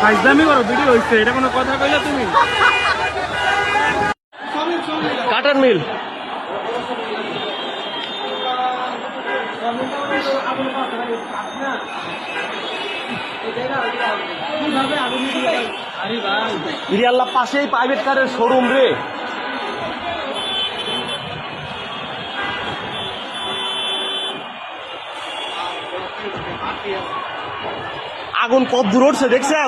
ফাইজলামি করো, ভিডিও হইছে, এটা কোনো কথা কইলা তুমি? কাটার মিল আল্লাহ পাশেই প্রাইভেট কারের শোরুম রে। আগুন কত দূর উঠছে দেখছো?